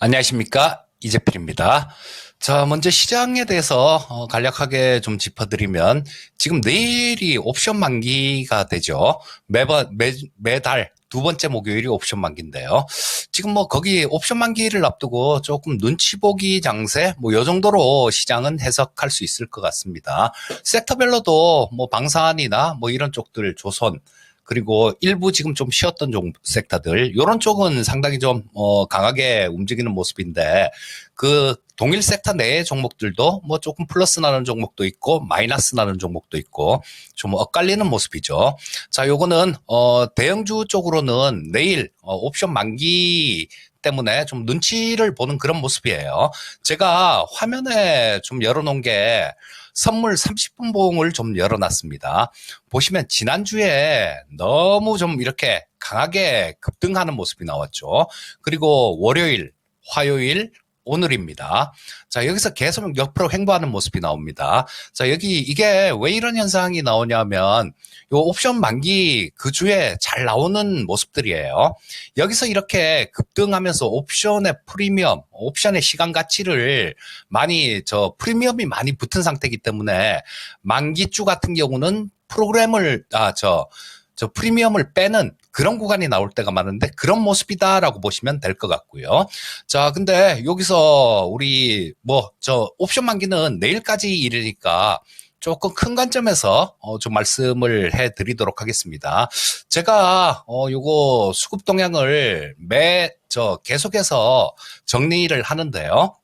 안녕하십니까, 이재필입니다. 자, 먼저 시장에 대해서 간략하게 좀 짚어드리면, 지금 내일이 옵션 만기가 되죠. 매달 두 번째 목요일이 옵션 만기인데요. 지금 뭐 거기 옵션 만기를 앞두고 조금 눈치 보기 장세, 뭐 요 정도로 시장은 해석할 수 있을 것 같습니다. 섹터별로도 뭐 방산이나 뭐 이런 쪽들, 조선, 그리고 일부 지금 좀 쉬었던 섹터들, 요런 쪽은 상당히 좀 강하게 움직이는 모습인데, 그 동일 섹터 내의 종목들도 뭐 조금 플러스 나는 종목도 있고 마이너스 나는 종목도 있고 좀 엇갈리는 모습이죠. 자, 요거는 대형주 쪽으로는 내일 옵션 만기 때문에 좀 눈치를 보는 그런 모습이에요. 제가 화면에 좀 열어놓은 게 선물 30분 봉을 좀 열어놨습니다. 보시면 지난주에 너무 좀 이렇게 강하게 급등하는 모습이 나왔죠. 그리고 월요일, 화요일, 오늘입니다. 자, 여기서 계속 옆으로 횡보하는 모습이 나옵니다. 자, 이게 왜 이런 현상이 나오냐면, 요 옵션 만기 그 주에 잘 나오는 모습들이에요. 여기서 이렇게 급등하면서 옵션의 시간 가치를 프리미엄이 많이 붙은 상태이기 때문에, 만기주 같은 경우는 프리미엄을 빼는 그런 구간이 나올 때가 많은데 그런 모습이다라고 보시면 될 것 같고요. 자, 근데 여기서 우리 옵션 만기는 내일까지 이르니까 조금 큰 관점에서 좀 말씀을 해드리도록 하겠습니다. 제가 요거 수급 동향을 계속해서 정리를 하는데요.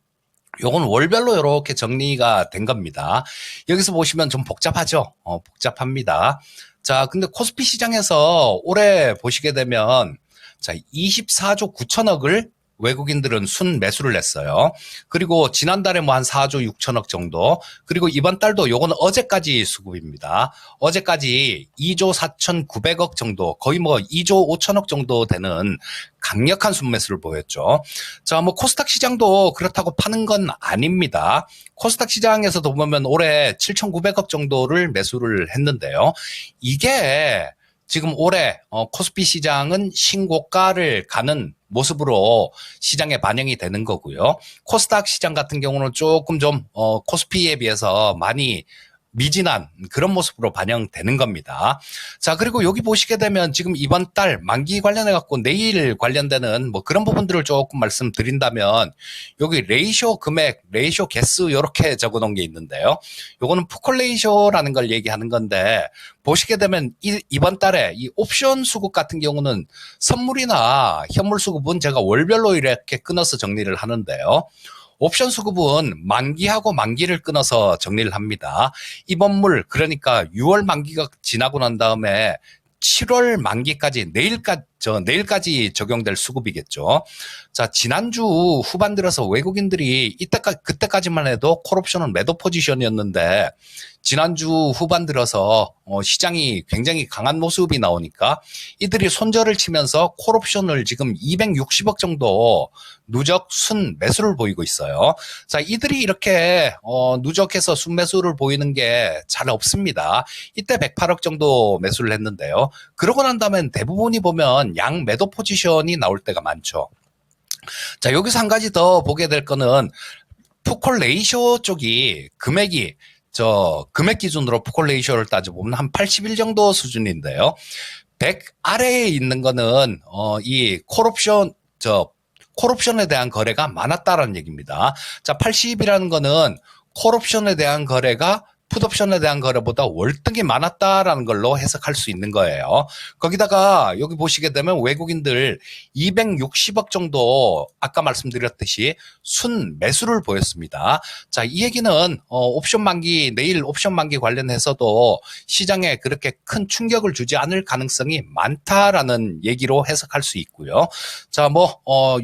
요건 월별로 이렇게 정리가 된 겁니다. 여기서 보시면 좀 복잡하죠? 복잡합니다. 자, 근데 코스피 시장에서 올해 보시게 되면, 자, 24조 9천억을 외국인들은 순 매수를 했어요. 그리고 지난달에 뭐 한 4조 6천억 정도. 그리고 이번 달도 요거는 어제까지 수급입니다. 어제까지 2조 4,900억 정도, 거의 뭐 2조 5천억 정도 되는 강력한 순매수를 보였죠. 자, 뭐 코스닥 시장도 그렇다고 파는 건 아닙니다. 코스닥 시장에서도 보면 올해 7,900억 정도를 매수를 했는데요. 이게 지금 올해 코스피 시장은 신고가를 가는 모습으로 시장에 반영이 되는 거고요. 코스닥 시장 같은 경우는 조금 좀 코스피에 비해서 많이 미진한 그런 모습으로 반영되는 겁니다. 자, 그리고 여기 보시게 되면 지금 이번 달 만기 관련해 갖고 내일 관련되는 뭐 그런 부분들을 조금 말씀드린다면, 여기 레이쇼 금액, 레이쇼 개수 이렇게 적어 놓은 게 있는데요. 요거는 푸콜 레이쇼라는 걸 얘기하는 건데, 보시게 되면 이번 달에 이 옵션 수급 같은 경우는 선물이나 현물 수급은 제가 월별로 이렇게 끊어서 정리를 하는데요. 옵션 수급은 만기하고 만기를 끊어서 정리를 합니다. 이번물, 그러니까 6월 만기가 지나고 난 다음에 7월 만기까지 내일까지 적용될 수급이겠죠. 자, 지난주 후반 들어서 외국인들이 그때까지만 해도 콜옵션은 매도 포지션이었는데, 지난주 후반 들어서 시장이 굉장히 강한 모습이 나오니까 이들이 손절을 치면서 콜옵션을 지금 260억 정도 누적 순 매수를 보이고 있어요. 자, 이들이 이렇게 누적해서 순 매수를 보이는 게 잘 없습니다. 이때 108억 정도 매수를 했는데요. 그러고 난 다음엔 대부분이 보면 양 매도 포지션이 나올 때가 많죠. 자, 여기서 한 가지 더 보게 될 거는 푸콜 레이쇼 쪽이 금액 기준으로 푸콜 레이쇼를 따져보면 한 81 정도 수준인데요. 100 아래에 있는 거는 이 콜옵션에 대한 거래가 많았다라는 얘기입니다. 자, 80이라는 거는 콜옵션에 대한 거래가 풋옵션에 대한 거래보다 월등히 많았다라는 걸로 해석할 수 있는 거예요. 거기다가 여기 보시게 되면 외국인들 260억 정도 아까 말씀드렸듯이 순 매수를 보였습니다. 자, 이 얘기는 내일 옵션 만기 관련해서도 시장에 그렇게 큰 충격을 주지 않을 가능성이 많다라는 얘기로 해석할 수 있고요. 자,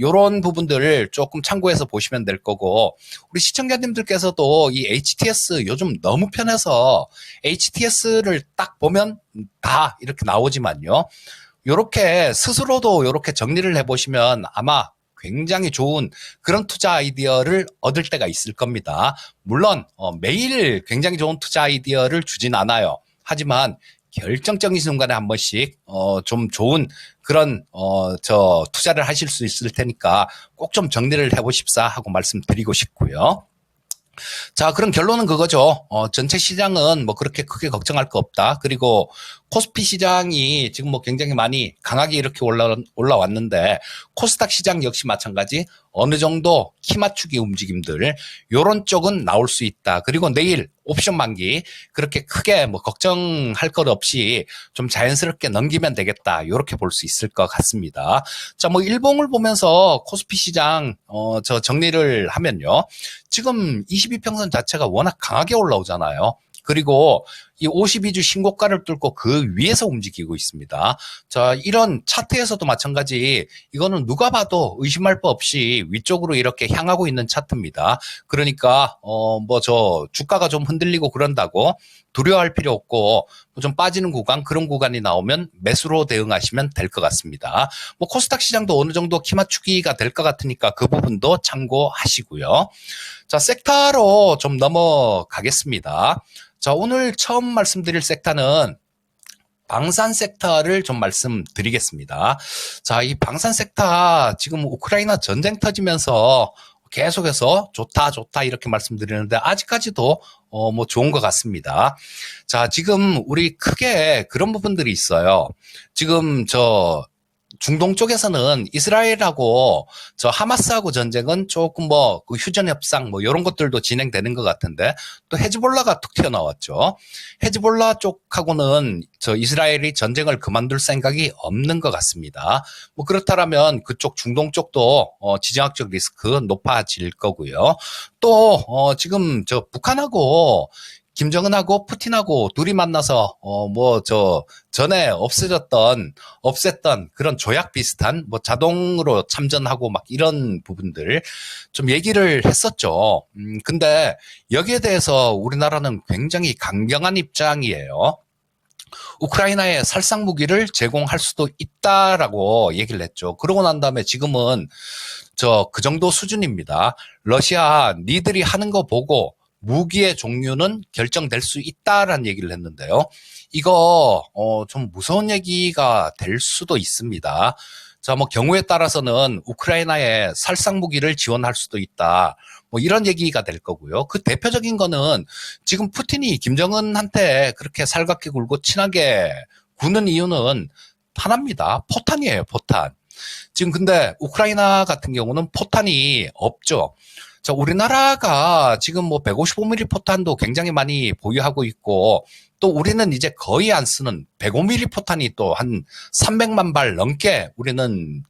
요런 부분들을 조금 참고해서 보시면 될 거고, 우리 시청자님들께서도 이 HTS 요즘 너무 편해서 HTS를 딱 보면 다 이렇게 나오지만요. 요렇게 스스로도 요렇게 정리를 해보시면 아마 굉장히 좋은 그런 투자 아이디어를 얻을 때가 있을 겁니다. 물론 매일 굉장히 좋은 투자 아이디어를 주진 않아요. 하지만 결정적인 순간에 한 번씩 좀 좋은 그런 투자를 하실 수 있을 테니까 꼭 좀 정리를 해보십사 하고 말씀드리고 싶고요. 자, 그럼 결론은 그거죠. 전체 시장은 뭐 그렇게 크게 걱정할 거 없다. 그리고 코스피 시장이 지금 뭐 굉장히 많이 강하게 이렇게 올라왔는데 코스닥 시장 역시 마찬가지 어느 정도 키 맞추기 움직임들 요런 쪽은 나올 수 있다. 그리고 내일 옵션 만기 그렇게 크게 뭐 걱정할 것 없이 좀 자연스럽게 넘기면 되겠다. 요렇게 볼 수 있을 것 같습니다. 자, 뭐 일봉을 보면서 코스피 시장 저 정리를 하면요. 지금 22평선 자체가 워낙 강하게 올라오잖아요. 그리고 이 52주 신고가를 뚫고 그 위에서 움직이고 있습니다. 자, 이런 차트에서도 마찬가지 이거는 누가 봐도 의심할 바 없이 위쪽으로 이렇게 향하고 있는 차트입니다. 그러니까 주가가 좀 흔들리고 그런다고 두려워할 필요 없고 좀 빠지는 구간 그런 구간이 나오면 매수로 대응하시면 될 것 같습니다. 뭐 코스닥 시장도 어느 정도 키 맞추기가 될 것 같으니까 그 부분도 참고하시고요. 자, 섹터로 좀 넘어가겠습니다. 자, 오늘 처음 말씀드릴 섹터는 방산 섹터를 좀 말씀드리겠습니다. 자, 이 방산 섹터 지금 우크라이나 전쟁 터지면서 계속해서 좋다 이렇게 말씀드리는데 아직까지도 뭐 좋은 것 같습니다. 자, 지금 우리 크게 그런 부분들이 있어요. 지금 중동 쪽에서는 이스라엘하고 하마스하고 전쟁은 조금 그 휴전 협상 이런 것들도 진행되는 것 같은데 또 헤즈볼라가 툭 튀어나왔죠. 헤즈볼라 쪽하고는 이스라엘이 전쟁을 그만둘 생각이 없는 것 같습니다. 뭐 그렇다면 그쪽 중동 쪽도 지정학적 리스크 높아질 거고요. 또 지금 북한하고 김정은하고 푸틴하고 둘이 만나서 전에 없앴던 그런 조약 비슷한 자동으로 참전하고 막 이런 부분들 좀 얘기를 했었죠. 근데 여기에 대해서 우리나라는 굉장히 강경한 입장이에요. 우크라이나에 살상 무기를 제공할 수도 있다라고 얘기를 했죠. 그러고 난 다음에 지금은 그 정도 수준입니다. 러시아 니들이 하는 거 보고 무기의 종류는 결정될 수 있다라는 얘기를 했는데요. 이거 좀 무서운 얘기가 될 수도 있습니다. 자, 뭐 경우에 따라서는 우크라이나에 살상 무기를 지원할 수도 있다. 뭐 이런 얘기가 될 거고요. 그 대표적인 거는 지금 푸틴이 김정은한테 그렇게 살갑게 굴고 친하게 구는 이유는 하나입니다. 포탄이에요, 포탄. 지금 근데 우크라이나 같은 경우는 포탄이 없죠. 자, 우리나라가 지금 155mm 포탄도 굉장히 많이 보유하고 있고, 또 우리는 이제 거의 안 쓰는 105mm 포탄이 또 한 300만 발 넘게 우리는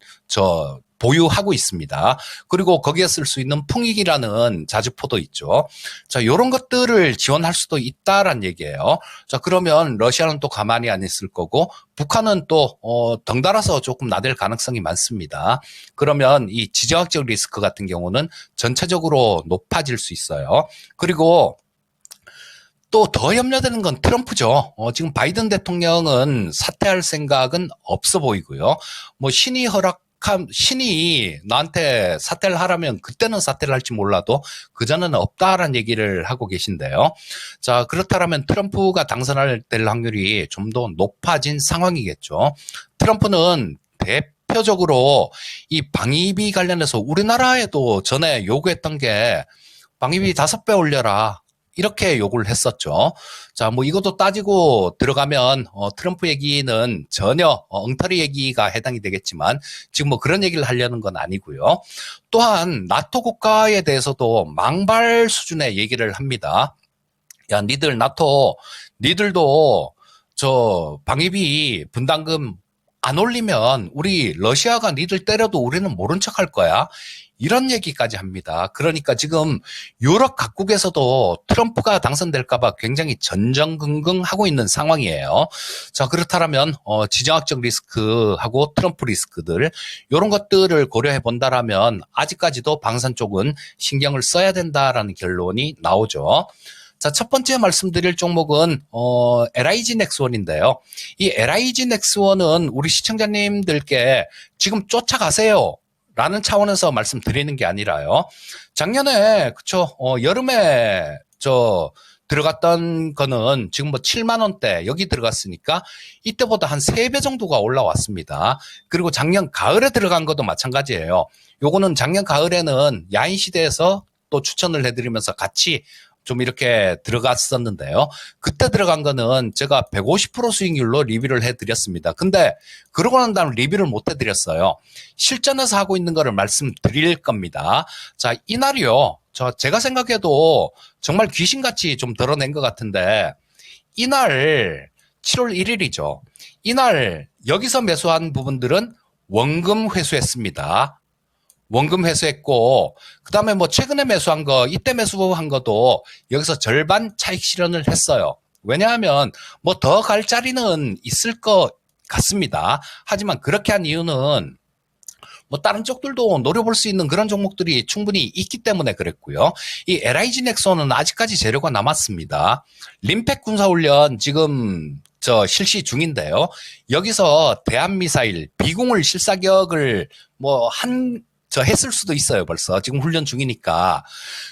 보유하고 있습니다. 그리고 거기에 쓸 수 있는 풍익이라는 자주포도 있죠. 자, 요런 것들을 지원할 수도 있다란 얘기예요. 자, 그러면 러시아는 또 가만히 안 있을 거고, 북한은 또, 덩달아서 조금 나댈 가능성이 많습니다. 그러면 이 지정학적 리스크 같은 경우는 전체적으로 높아질 수 있어요. 그리고 또 더 염려되는 건 트럼프죠. 지금 바이든 대통령은 사퇴할 생각은 없어 보이고요. 신이 나한테 사퇴를 하라면 그때는 사퇴를 할지 몰라도 그전에는 없다라는 얘기를 하고 계신데요. 자, 그렇다면 트럼프가 당선될 확률이 좀 더 높아진 상황이겠죠. 트럼프는 대표적으로 이 방위비 관련해서 우리나라에도 전에 요구했던 게 방위비 5배 올려라. 이렇게 요구를 했었죠. 자, 이것도 따지고 들어가면 트럼프 얘기는 전혀 엉터리 얘기가 해당이 되겠지만 지금 그런 얘기를 하려는 건 아니고요. 또한 나토 국가에 대해서도 망발 수준의 얘기를 합니다. 야, 니들도 방위비 분담금 안 올리면 우리 러시아가 니들 때려도 우리는 모른 척 할 거야. 이런 얘기까지 합니다. 그러니까 지금 유럽 각국에서도 트럼프가 당선될까봐 굉장히 전전긍긍하고 있는 상황이에요. 자, 그렇다면 지정학적 리스크하고 트럼프 리스크들 이런 것들을 고려해 본다라면 아직까지도 방산 쪽은 신경을 써야 된다라는 결론이 나오죠. 자, 첫 번째 말씀드릴 종목은 LIG 넥스원인데요. 이 LIG 넥스원은 우리 시청자님들께 지금 쫓아가세요. 라는 차원에서 말씀드리는 게 아니라요. 작년에 여름에 들어갔던 거는 지금 뭐 7만 원대 여기 들어갔으니까 이때보다 한 3배 정도가 올라왔습니다. 그리고 작년 가을에 들어간 것도 마찬가지예요. 요거는 작년 가을에는 야인 시대에서 또 추천을 해드리면서 같이 좀 이렇게 들어갔었는데요. 그때 들어간 거는 제가 150% 수익률로 리뷰를 해드렸습니다. 근데 그러고 난 다음 리뷰를 못 해드렸어요. 실전에서 하고 있는 거를 말씀드릴 겁니다. 자, 이날이요. 제가 생각해도 정말 귀신같이 좀 드러낸 것 같은데 이날 7월 1일이죠. 이날 여기서 매수한 부분들은 원금 회수했습니다. 원금 회수했고 그다음에 뭐 최근에 매수한 거 이때 매수한 것도 여기서 절반 차익 실현을 했어요. 왜냐하면 뭐 더 갈 자리는 있을 것 같습니다. 하지만 그렇게 한 이유는 뭐 다른 쪽들도 노려볼 수 있는 그런 종목들이 충분히 있기 때문에 그랬고요. 이 LIG 넥슨은 아직까지 재료가 남았습니다. 림팩 군사훈련 지금 실시 중인데요. 여기서 대한미사일 비공을 실사격을 했을 수도 있어요, 벌써. 지금 훈련 중이니까.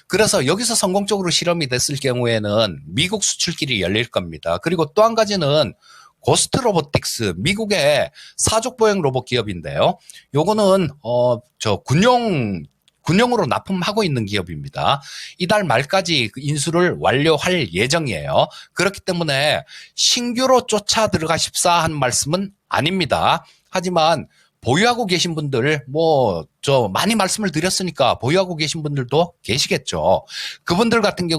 그래서 여기서 성공적으로 실험이 됐을 경우에는 미국 수출길이 열릴 겁니다. 그리고 또 한 가지는 고스트 로보틱스, 미국의 사족 보행 로봇 기업인데요. 요거는, 군용으로 납품하고 있는 기업입니다. 이달 말까지 인수를 완료할 예정이에요. 그렇기 때문에 신규로 쫓아 들어가십사 하는 말씀은 아닙니다. 하지만 보유하고 계신 분들, 많이 말씀을 드렸으니까 보유하고 계신 분들도 계시겠죠. 그분들 같은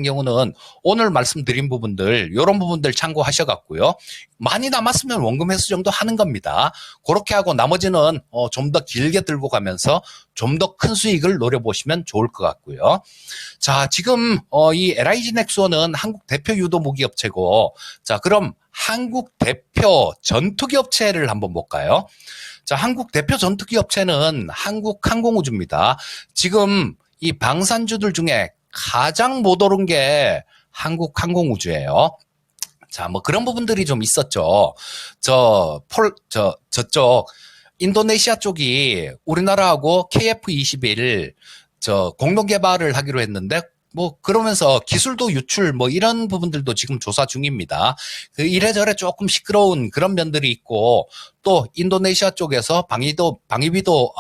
경우는 오늘 말씀드린 부분들, 요런 부분들 참고하셔갖고요. 많이 남았으면 원금 회수 정도 하는 겁니다. 그렇게 하고 나머지는, 좀 더 길게 들고 가면서 좀 더 큰 수익을 노려보시면 좋을 것 같고요. 자, 지금, 이 LIG 넥슨은 한국 대표 유도 무기 업체고, 자, 그럼 한국 대표 전투기 업체를 한번 볼까요? 자, 한국 대표 전투기 업체는 한국항공우주입니다. 지금 이 방산주들 중에 가장 못 오른 게 한국항공우주예요. 자, 뭐 그런 부분들이 좀 있었죠. 저쪽 인도네시아 쪽이 우리나라하고 KF-21 공동 개발을 하기로 했는데 그러면서 기술도 유출, 이런 부분들도 지금 조사 중입니다. 이래저래 조금 시끄러운 그런 면들이 있고, 또 인도네시아 쪽에서 방위비도,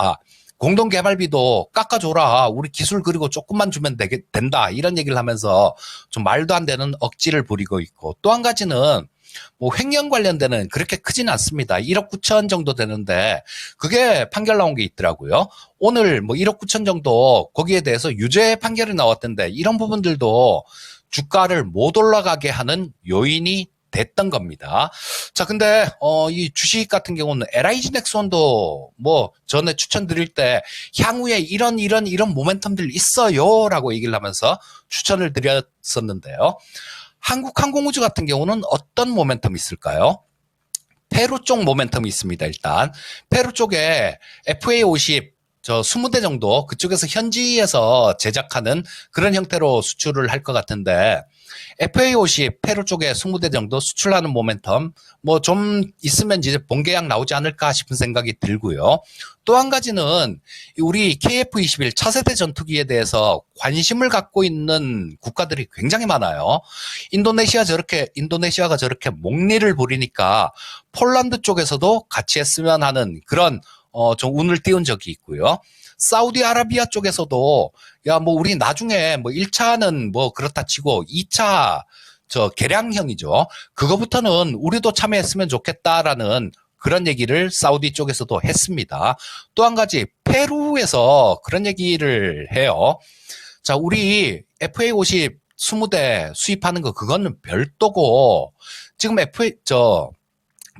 공동 개발비도 깎아줘라. 우리 기술 그리고 조금만 주면 된다. 이런 얘기를 하면서 좀 말도 안 되는 억지를 부리고 있고, 또 한 가지는 횡령 관련되는 그렇게 크진 않습니다. 1억 9천 정도 되는데 그게 판결 나온 게 있더라고요. 오늘 1억 9천 정도 거기에 대해서 유죄 판결이 나왔던데 이런 부분들도 주가를 못 올라가게 하는 요인이 됐던 겁니다. 자, 근데 이 주식 같은 경우는 LIG 넥슨도 전에 추천드릴 때 향후에 이런 모멘텀들 있어요라고 얘기를 하면서 추천을 드렸었는데요. 한국항공우주 같은 경우는 어떤 모멘텀이 있을까요? 페루 쪽 모멘텀이 있습니다. 일단 페루 쪽에 FA50 20대 정도 그쪽에서 현지에서 제작하는 그런 형태로 수출을 할 것 같은데 FA50 페루 쪽에 20대 정도 수출하는 모멘텀 좀 있으면 이제 본계약 나오지 않을까 싶은 생각이 들고요. 또 한 가지는 우리 KF-21 차세대 전투기에 대해서 관심을 갖고 있는 국가들이 굉장히 많아요. 인도네시아가 저렇게 목리를 부리니까 폴란드 쪽에서도 같이 했으면 하는 그런 좀 운을 띄운 적이 있고요. 사우디아라비아 쪽에서도 우리 나중에 1차는 그렇다 치고 2차 개량형이죠. 그거부터는 우리도 참여했으면 좋겠다라는 그런 얘기를 사우디 쪽에서도 했습니다. 또 한 가지 페루에서 그런 얘기를 해요. 자, 우리 FA50 20대 수입하는 거 그거는 별도고 지금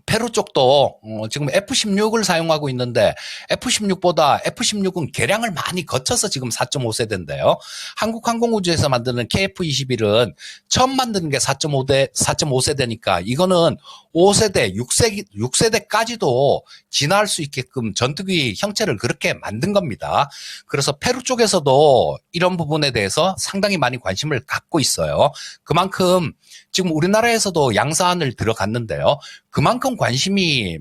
페루 쪽도 지금 F-16을 사용하고 있는데 F-16보다 F-16은 개량을 많이 거쳐서 지금 4.5세대인데요. 한국항공우주에서 만드는 KF-21은 처음 만드는 게 4.5세대니까 이거는 5세대, 6세대까지도 진화할 수 있게끔 전투기 형체를 그렇게 만든 겁니다. 그래서 페루 쪽에서도 이런 부분에 대해서 상당히 많이 관심을 갖고 있어요. 그만큼 지금 우리나라에서도 양사안을 들어갔는데요. 그만큼 관심이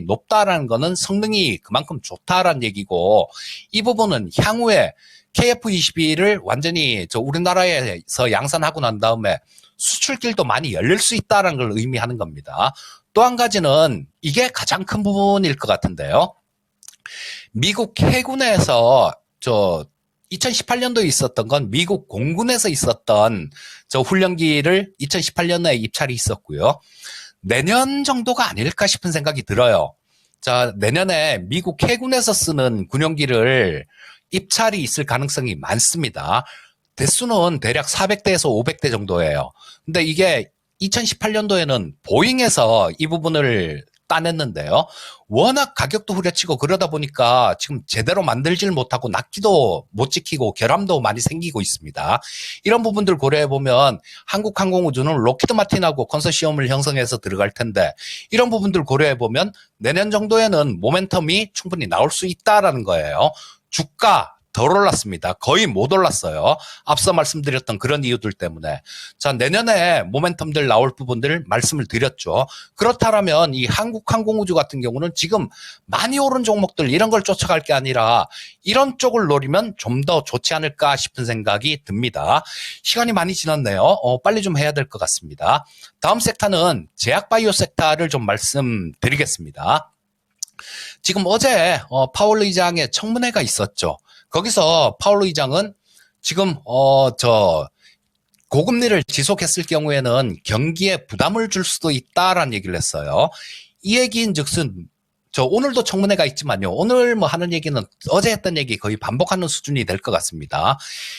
높다라는 거는 성능이 그만큼 좋다라는 얘기고, 이 부분은 향후에 KF-21을 완전히 우리나라에서 양산하고 난 다음에 수출길도 많이 열릴 수 있다는 걸 의미하는 겁니다. 또 한 가지는 이게 가장 큰 부분일 것 같은데요. 미국 해군에서 2018년도에 있었던 건 미국 공군에서 있었던 훈련기를 2018년에 입찰이 있었고요. 내년 정도가 아닐까 싶은 생각이 들어요. 자, 내년에 미국 해군에서 쓰는 군용기를 입찰이 있을 가능성이 많습니다. 대수는 대략 400대에서 500대 정도예요. 근데 이게 2018년도에는 보잉에서 이 부분을 따냈는데요. 워낙 가격도 후려치고 그러다 보니까 지금 제대로 만들질 못하고 납기도 못 지키고 결함도 많이 생기고 있습니다. 이런 부분들 고려해보면 한국항공우주는 로키드 마틴하고 컨소시엄을 형성해서 들어갈 텐데, 이런 부분들 고려해보면 내년 정도에는 모멘텀이 충분히 나올 수 있다라는 거예요. 주가 덜 올랐습니다. 거의 못 올랐어요. 앞서 말씀드렸던 그런 이유들 때문에. 자, 내년에 모멘텀들 나올 부분들 말씀을 드렸죠. 그렇다면 이 한국항공우주 같은 경우는 지금 많이 오른 종목들 이런 걸 쫓아갈 게 아니라 이런 쪽을 노리면 좀 더 좋지 않을까 싶은 생각이 듭니다. 시간이 많이 지났네요. 빨리 좀 해야 될 것 같습니다. 다음 섹터는 제약바이오 섹터를 좀 말씀드리겠습니다. 지금 어제 파월 의장의 청문회가 있었죠. 거기서 파월 의장은 지금 고금리를 지속했을 경우에는 경기에 부담을 줄 수도 있다라는 얘기를 했어요. 이 얘기인즉슨 오늘도 청문회가 있지만요. 오늘 하는 얘기는 어제 했던 얘기 거의 반복하는 수준이 될 것 같습니다.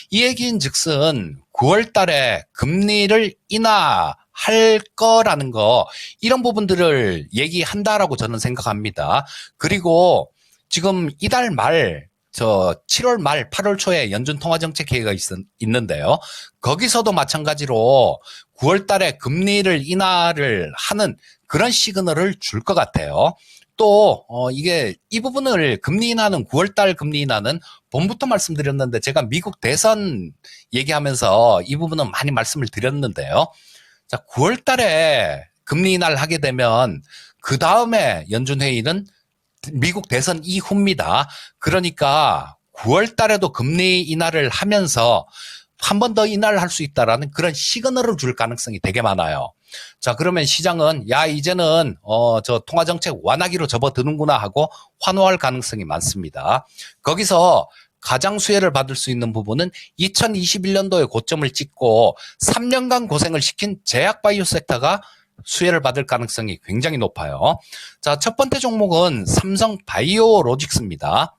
이 얘기인즉슨 9월 달에 금리를 인하할 거라는 거, 이런 부분들을 얘기한다라고 저는 생각합니다. 그리고 지금 이달 말 7월 말 8월 초에 연준 통화정책회의가 있는데요. 거기서도 마찬가지로 9월 달에 금리를 인하를 하는 그런 시그널을 줄 것 같아요. 또 이 부분을 금리 인하는 9월 달 금리 인하는 봄부터 말씀드렸는데, 제가 미국 대선 얘기하면서 이 부분은 많이 말씀을 드렸는데요. 자, 9월 달에 금리 인하를 하게 되면 그 다음에 연준 회의는 미국 대선 이후입니다. 그러니까 9월 달에도 금리 인하를 하면서 한 번 더 인하를 할 수 있다라는 그런 시그널을 줄 가능성이 되게 많아요. 자, 그러면 시장은 이제는 통화정책 완화기로 접어드는구나 하고 환호할 가능성이 많습니다. 거기서 가장 수혜를 받을 수 있는 부분은 2021년도에 고점을 찍고 3년간 고생을 시킨 제약바이오 섹터가 수혜를 받을 가능성이 굉장히 높아요. 자, 첫 번째 종목은 삼성바이오로직스입니다.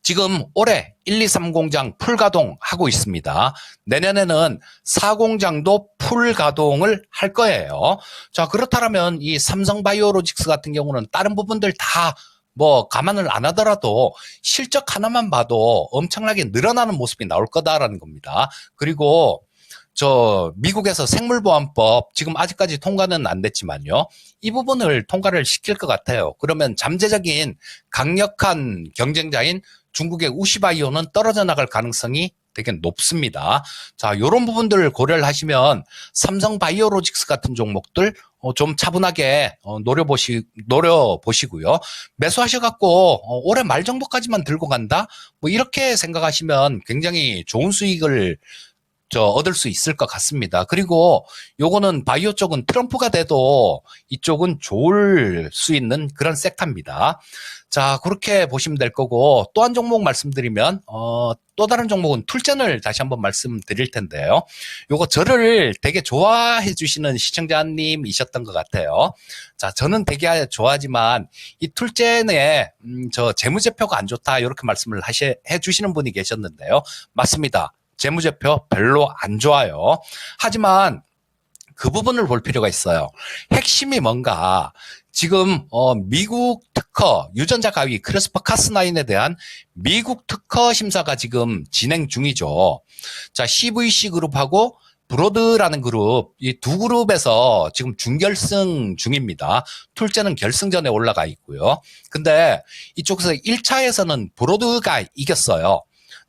지금 올해 1, 2, 3공장 풀가동하고 있습니다. 내년에는 4공장도 풀가동을 할 거예요. 자, 그렇다면 이 삼성바이오로직스 같은 경우는 다른 부분들 다 감안을 안 하더라도 실적 하나만 봐도 엄청나게 늘어나는 모습이 나올 거다라는 겁니다. 그리고 미국에서 생물보안법 지금 아직까지 통과는 안 됐지만요. 이 부분을 통과를 시킬 것 같아요. 그러면 잠재적인 강력한 경쟁자인 중국의 우시바이오는 떨어져 나갈 가능성이 되게 높습니다. 자, 요런 부분들을 고려를 하시면 삼성바이오로직스 같은 종목들 좀 차분하게 노려보시고요. 매수하셔갖고 올해 말 정도까지만 들고 간다? 이렇게 생각하시면 굉장히 좋은 수익을 얻을 수 있을 것 같습니다. 그리고 요거는 바이오 쪽은 트럼프가 돼도 이쪽은 좋을 수 있는 그런 섹터입니다. 자, 그렇게 보시면 될 거고, 또 한 종목 말씀드리면 또 다른 종목은 툴젠을 다시 한번 말씀드릴 텐데요. 요거 저를 되게 좋아해 주시는 시청자님이셨던 것 같아요. 자, 저는 되게 좋아하지만 이 툴젠에 재무제표가 안 좋다 이렇게 말씀을 해 주시는 분이 계셨는데요. 맞습니다. 재무제표 별로 안 좋아요. 하지만 그 부분을 볼 필요가 있어요. 핵심이 뭔가, 지금 미국 특허 유전자 가위 크리스퍼-카스9에 대한 미국 특허 심사가 지금 진행 중이죠. 자, CVC 그룹하고 브로드라는 그룹, 이 두 그룹에서 지금 준결승 중입니다. 툴제는 결승전에 올라가 있고요. 근데 이쪽에서 1차에서는 브로드가 이겼어요.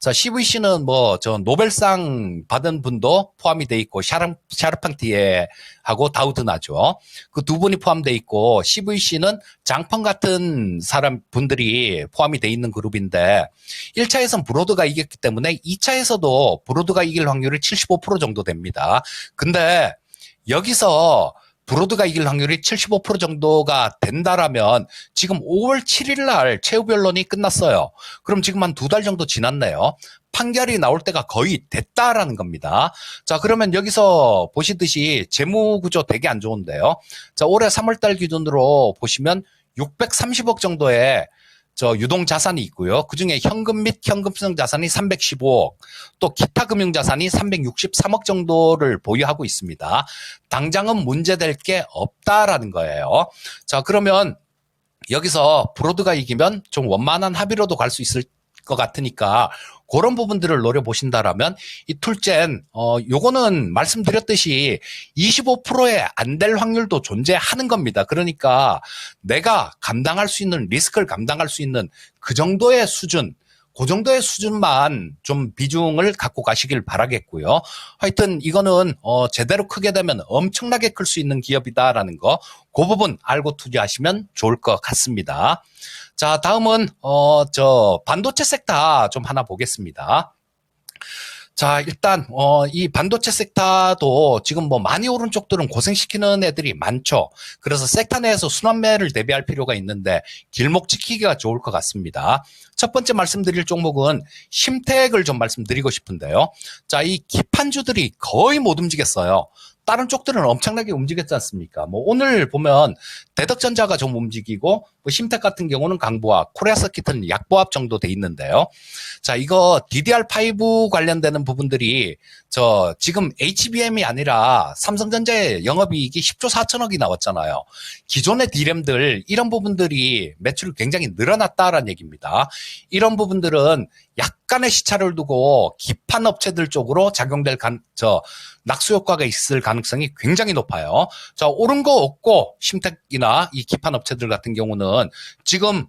자, CVC는 뭐, 저, 노벨상 받은 분도 포함이 돼 있고, 샤르팡티에 하고 다우드나죠. 그 두 분이 포함돼 있고, CVC는 장펑 같은 분들이 포함이 돼 있는 그룹인데, 1차에선 브로드가 이겼기 때문에 2차에서도 브로드가 이길 확률이 75% 정도 됩니다. 근데 여기서 브로드가 이길 확률이 75% 정도가 된다라면 지금 5월 7일 날 최후 변론이 끝났어요. 그럼 지금 한 2달 정도 지났네요. 판결이 나올 때가 거의 됐다라는 겁니다. 자, 그러면 여기서 보시듯이 재무 구조 되게 안 좋은데요. 자, 올해 3월 달 기준으로 보시면 630억 정도의 유동 자산이 있고요. 그중에 현금 및 현금성 자산이 315억, 또 기타 금융 자산이 363억 정도를 보유하고 있습니다. 당장은 문제될 게 없다라는 거예요. 자, 그러면 여기서 브로드가 이기면 좀 원만한 합의로도 갈 수 있을 것 같으니까 그런 부분들을 노려보신다라면 이 툴젠 요거는 말씀드렸듯이 25%에 안 될 확률도 존재하는 겁니다. 그러니까 내가 감당할 수 있는 리스크를 감당할 수 있는 그 정도의 수준, 그 정도의 수준만 좀 비중을 갖고 가시길 바라겠고요. 하여튼 이거는 제대로 크게 되면 엄청나게 클 수 있는 기업이다라는 거, 그 부분 알고 투자하시면 좋을 것 같습니다. 자, 다음은 반도체 섹터 좀 하나 보겠습니다. 자, 일단 이 반도체 섹터도 지금 뭐 많이 오른 쪽들은 고생시키는 애들이 많죠. 그래서 섹터 내에서 순환매를 대비할 필요가 있는데 길목 지키기가 좋을 것 같습니다. 첫 번째 말씀드릴 종목은 심텍을 좀 말씀드리고 싶은데요. 자, 이 기판주들이 거의 못 움직였어요. 다른 쪽들은 엄청나게 움직였지 않습니까? 뭐 오늘 보면 대덕전자가 좀 움직이고 뭐 심텍 같은 경우는 강보합, 코리아 서킷은 약보합 정도 돼 있는데요. 자, 이거 DDR5 관련되는 부분들이 지금 HBM이 아니라 삼성전자의 영업이익이 10조 4천억이 나왔잖아요. 기존의 D램들 이런 부분들이 매출이 굉장히 늘어났다라는 얘기입니다. 이런 부분들은 약간의 시차를 두고 기판 업체들 쪽으로 작용될 낙수 효과가 있을 가능성이 굉장히 높아요. 자, 오른 거 없고 심텍이나 이 기판 업체들 같은 경우는 지금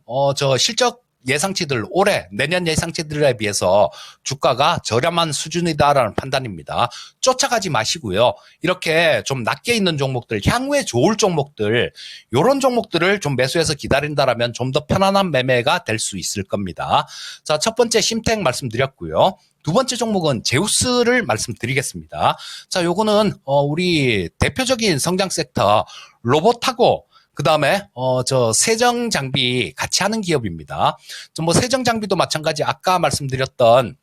실적 예상치들 올해 내년 예상치들에 비해서 주가가 저렴한 수준이다라는 판단입니다. 쫓아가지 마시고요. 이렇게 좀 낮게 있는 종목들, 향후에 좋을 종목들, 이런 종목들을 좀 매수해서 기다린다라면 좀 더 편안한 매매가 될 수 있을 겁니다. 자, 첫 번째 심텍 말씀드렸고요. 두 번째 종목은 제우스를 말씀드리겠습니다. 자, 요거는 우리 대표적인 성장 섹터 로봇하고 그 다음에 세정 장비 같이 하는 기업입니다. 뭐 세정 장비도 마찬가지 아까 말씀드렸던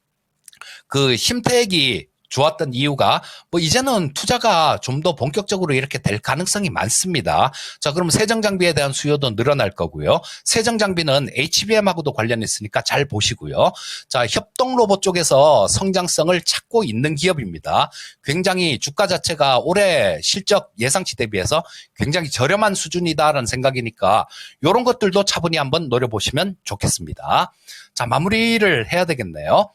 그 심텍이 좋았던 이유가 뭐 이제는 투자가 좀 더 본격적으로 이렇게 될 가능성이 많습니다. 자, 그럼 세정 장비에 대한 수요도 늘어날 거고요. 세정 장비는 HBM하고도 관련이 있으니까 잘 보시고요. 자, 협동 로봇 쪽에서 성장성을 찾고 있는 기업입니다. 굉장히 주가 자체가 올해 실적 예상치 대비해서 굉장히 저렴한 수준이다라는 생각이니까 이런 것들도 차분히 한번 노려보시면 좋겠습니다. 자, 마무리를 해야 되겠네요.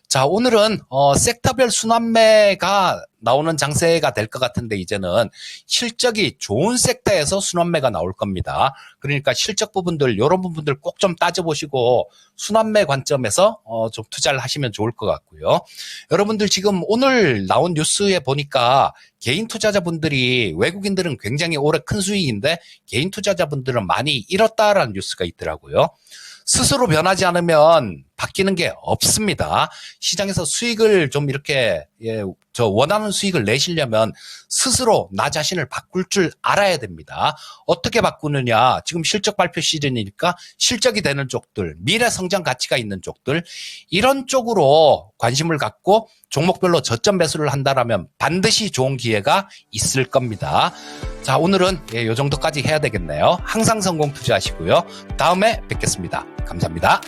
자, 오늘은 섹터별 순환매가 나오는 장세가 될 것 같은데 이제는 실적이 좋은 섹터에서 순환매가 나올 겁니다. 그러니까 실적 부분들 이런 부분들 꼭 좀 따져보시고 순환매 관점에서 좀 투자를 하시면 좋을 것 같고요. 여러분들 지금 오늘 나온 뉴스에 보니까 개인 투자자분들이 외국인들은 굉장히 올해 큰 수익인데 개인 투자자분들은 많이 잃었다라는 뉴스가 있더라고요. 스스로 변하지 않으면 바뀌는 게 없습니다. 시장에서 수익을 좀 이렇게 원하는 수익을 내시려면 스스로 나 자신을 바꿀 줄 알아야 됩니다. 어떻게 바꾸느냐? 지금 실적 발표 시즌이니까 실적이 되는 쪽들, 미래 성장 가치가 있는 쪽들 이런 쪽으로 관심을 갖고 종목별로 저점 매수를 한다라면 반드시 좋은 기회가 있을 겁니다. 자, 오늘은 이 정도까지 해야 되겠네요. 항상 성공 투자하시고요. 다음에 뵙겠습니다. 감사합니다.